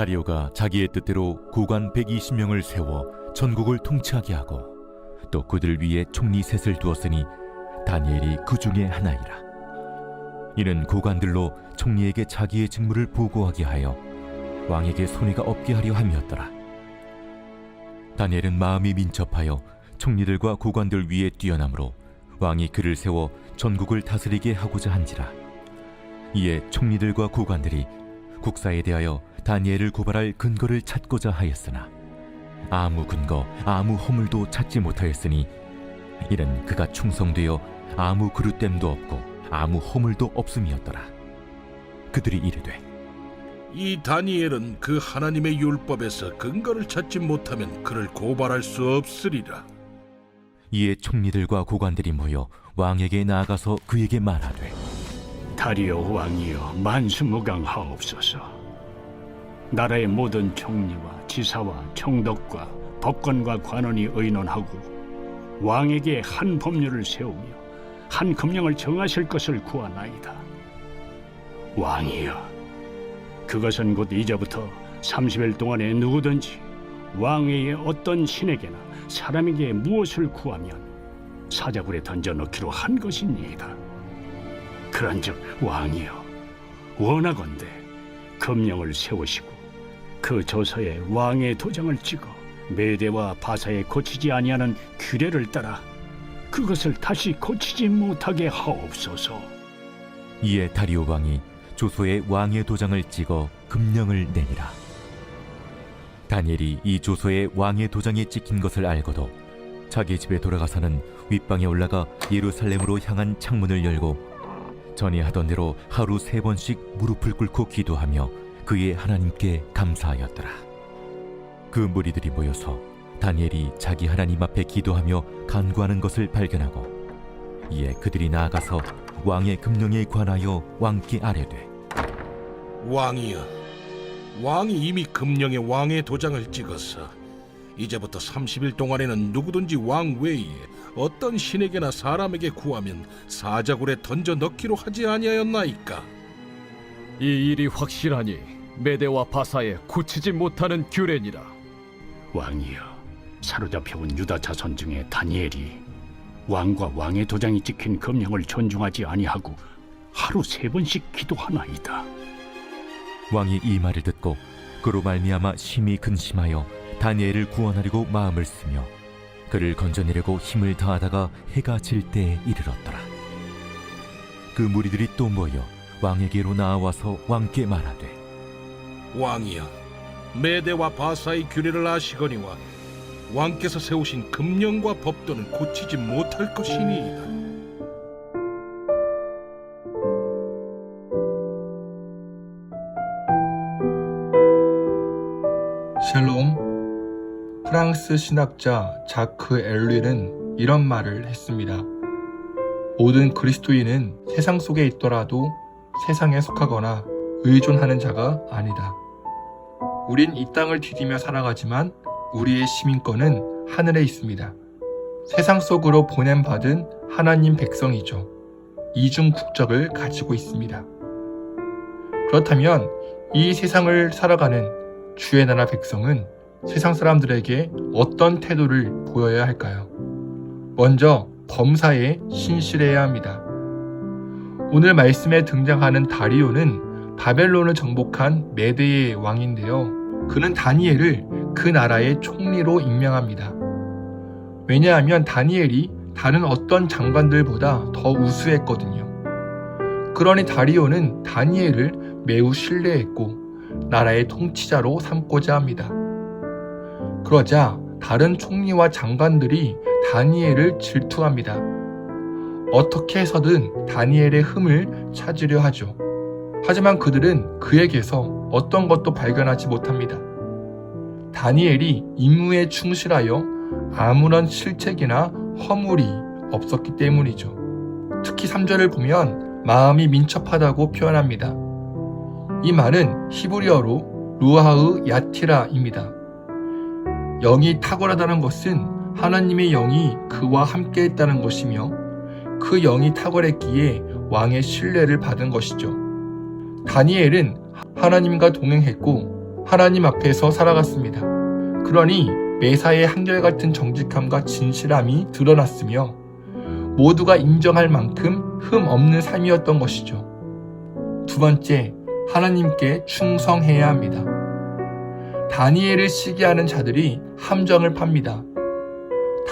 다리오가 자기의 뜻대로 고관 120명을 세워 전국을 통치하게 하고 또 그들 위에 총리 셋을 두었으니 다니엘이 그 중에 하나이라. 이는 고관들로 총리에게 자기의 직무를 보고하게 하여 왕에게 손해가 없게 하려 함이었더라. 다니엘은 마음이 민첩하여 총리들과 고관들 위에 뛰어나므로 왕이 그를 세워 전국을 다스리게 하고자 한지라. 이에 총리들과 고관들이 국사에 대하여 다니엘을 고발할 근거를 찾고자 하였으나 아무 근거 아무 허물도 찾지 못하였으니 이는 그가 충성되어 아무 그릇됨도 없고 아무 허물도 없음이었더라. 그들이 이르되 이 다니엘은 그 하나님의 율법에서 근거를 찾지 못하면 그를 고발할 수 없으리라. 이에 총리들과 고관들이 모여 왕에게 나아가서 그에게 말하되 다리오 왕이여 만수무강하옵소서. 나라의 모든 총리와 지사와 총독과 법관과 관원이 의논하고 왕에게 한 법률을 세우며 한 금령을 정하실 것을 구하나이다. 왕이여, 그것은 곧 이제부터 30일 동안에 누구든지 왕 외에 어떤 신에게나 사람에게 무엇을 구하면 사자굴에 던져넣기로 한 것이니이다. 그런즉 왕이여, 원하건대 금령을 세우시고 그 조서에 왕의 도장을 찍어 메대와 바사에 고치지 아니하는 규례를 따라 그것을 다시 고치지 못하게 하옵소서. 이에 다리오 왕이 조서에 왕의 도장을 찍어 금령을 내니라. 다니엘이 이 조서에 왕의 도장이 찍힌 것을 알고도 자기 집에 돌아가서는 윗방에 올라가 예루살렘으로 향한 창문을 열고 전에 하던 대로 하루 3번씩 무릎을 꿇고 기도하며 그의 하나님께 감사하였더라. 그 무리들이 모여서 다니엘이 자기 하나님 앞에 기도하며 간구하는 것을 발견하고 이에 그들이 나아가서 왕의 금령에 관하여 왕께 아뢰되 왕이여, 왕이 이미 금령에 왕의 도장을 찍어서 이제부터 30일 동안에는 누구든지 왕 외에 어떤 신에게나 사람에게 구하면 사자굴에 던져 넣기로 하지 아니하였나이까? 이 일이 확실하니 메대와 바사에 고치지 못하는 규례니라. 왕이여, 사로잡혀온 유다 자손 중에 다니엘이 왕과 왕의 도장이 찍힌 금령을 존중하지 아니하고 하루 3번씩 기도하나이다. 왕이 이 말을 듣고 그로 말미암아 심히 근심하여 다니엘을 구원하려고 마음을 쓰며 그를 건져내려고 힘을 다하다가 해가 질 때에 이르렀더라. 그 무리들이 또 모여 왕에게로 나와서 왕께 말하되 왕이여, 메대와 바사의 규례를 아시거니와 왕께서 세우신 금령과 법도는 고치지 못할 것이니이다. 샬롬. 프랑스 신학자 자크 엘릴은 이런 말을 했습니다. 모든 그리스도인은 세상 속에 있더라도 세상에 속하거나 의존하는 자가 아니다. 우린 이 땅을 디디며 살아가지만 우리의 시민권은 하늘에 있습니다. 세상 속으로 보냄받은 하나님 백성이죠. 이중 국적을 가지고 있습니다. 그렇다면 이 세상을 살아가는 주의 나라 백성은 세상 사람들에게 어떤 태도를 보여야 할까요? 먼저 범사에 신실해야 합니다. 오늘 말씀에 등장하는 다리오는 바벨론을 정복한 메대의 왕인데요. 그는 다니엘을 그 나라의 총리로 임명합니다. 왜냐하면 다니엘이 다른 어떤 장관들보다 더 우수했거든요. 그러니 다리오는 다니엘을 매우 신뢰했고 나라의 통치자로 삼고자 합니다. 그러자 다른 총리와 장관들이 다니엘을 질투합니다. 어떻게 해서든 다니엘의 흠을 찾으려 하죠. 하지만 그들은 그에게서 어떤 것도 발견하지 못합니다. 다니엘이 임무에 충실하여 아무런 실책이나 허물이 없었기 때문이죠. 특히 3절을 보면 마음이 민첩하다고 표현합니다. 이 말은 히브리어로 루하흐 야티라입니다. 영이 탁월하다는 것은 하나님의 영이 그와 함께 했다는 것이며 그 영이 탁월했기에 왕의 신뢰를 받은 것이죠. 다니엘은 하나님과 동행했고 하나님 앞에서 살아갔습니다. 그러니 메사의 한결같은 정직함과 진실함이 드러났으며 모두가 인정할 만큼 흠 없는 삶이었던 것이죠. 두 번째, 하나님께 충성해야 합니다. 다니엘을 시기하는 자들이 함정을 팝니다.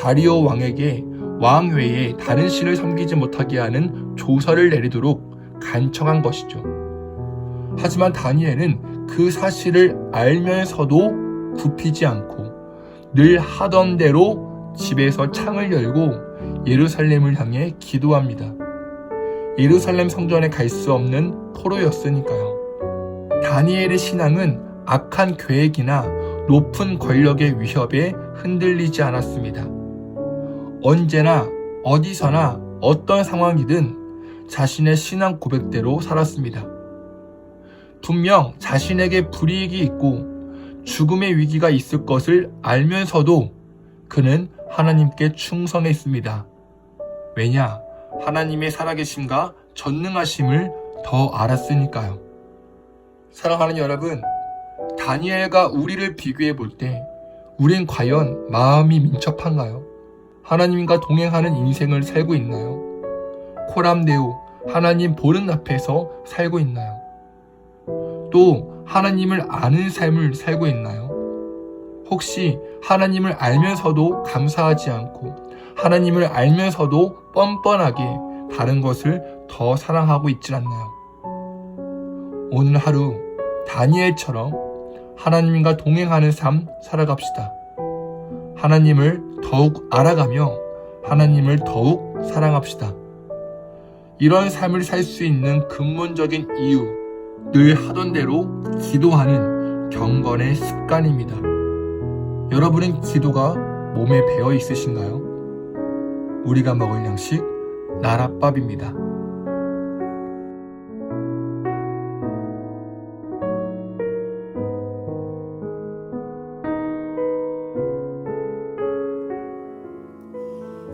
다리오 왕에게 왕 외에 다른 신을 섬기지 못하게 하는 조서를 내리도록 간청한 것이죠. 하지만 다니엘은 그 사실을 알면서도 굽히지 않고 늘 하던 대로 집에서 창을 열고 예루살렘을 향해 기도합니다. 예루살렘 성전에 갈 수 없는 포로였으니까요. 다니엘의 신앙은 악한 계획이나 높은 권력의 위협에 흔들리지 않았습니다. 언제나 어디서나 어떤 상황이든 자신의 신앙 고백대로 살았습니다. 분명 자신에게 불이익이 있고 죽음의 위기가 있을 것을 알면서도 그는 하나님께 충성했습니다. 왜냐? 하나님의 살아계심과 전능하심을 더 알았으니까요. 사랑하는 여러분, 다니엘과 우리를 비교해 볼 때 우린 과연 마음이 민첩한가요? 하나님과 동행하는 인생을 살고 있나요? 코람데오, 하나님 보는 앞에서 살고 있나요? 또 하나님을 아는 삶을 살고 있나요? 혹시 하나님을 알면서도 감사하지 않고 하나님을 알면서도 뻔뻔하게 다른 것을 더 사랑하고 있질 않나요? 오늘 하루 다니엘처럼 하나님과 동행하는 삶 살아갑시다. 하나님을 더욱 알아가며 하나님을 더욱 사랑합시다. 이런 삶을 살 수 있는 근본적인 이유, 늘 하던 대로 기도하는 경건의 습관입니다. 여러분은 기도가 몸에 배어 있으신가요? 우리가 먹을 양식 나랏밥입니다.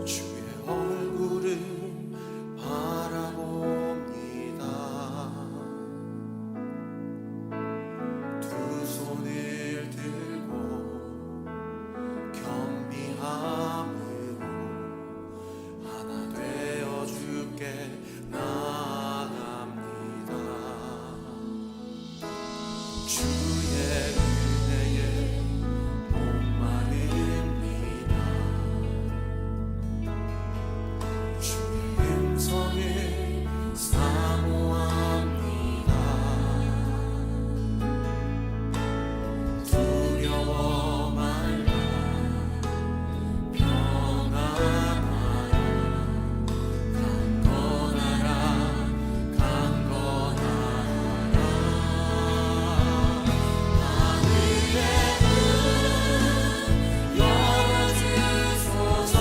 주의 얼굴을 바라봅니다. 두 손을 들고 겸비함으로 하나 되어 주께 나아갑니다. 주의 은혜에 목마릅니다. 주의 음성을 사모합니다. 두려워 말라 평안하라 강건하라 강건하라 하늘의 문 열어주소서.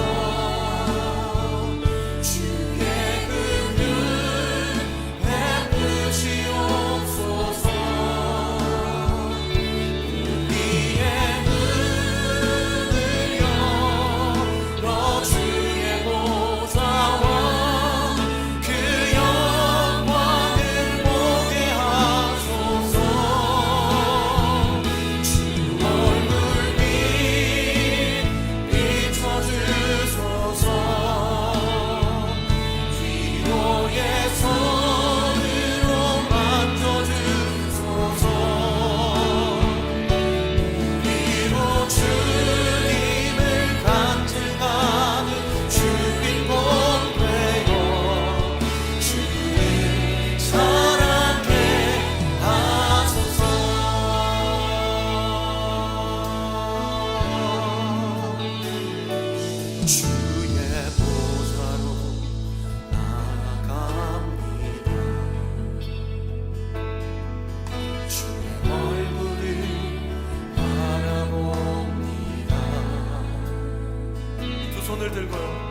주의 긍휼 베푸시옵소서. 우리의 문을 열어 주의 보좌와 그 영광을 보게 하소서. 주 얼굴 비춰주소서. 위로의 손으로 만져주소서. 우리로 주님을 간증하는 주인공 되어 주를 사랑케 하소서. 주의 보좌로 나아갑니다. 주의 얼굴을 바라봅니다. 두 손을 들고요.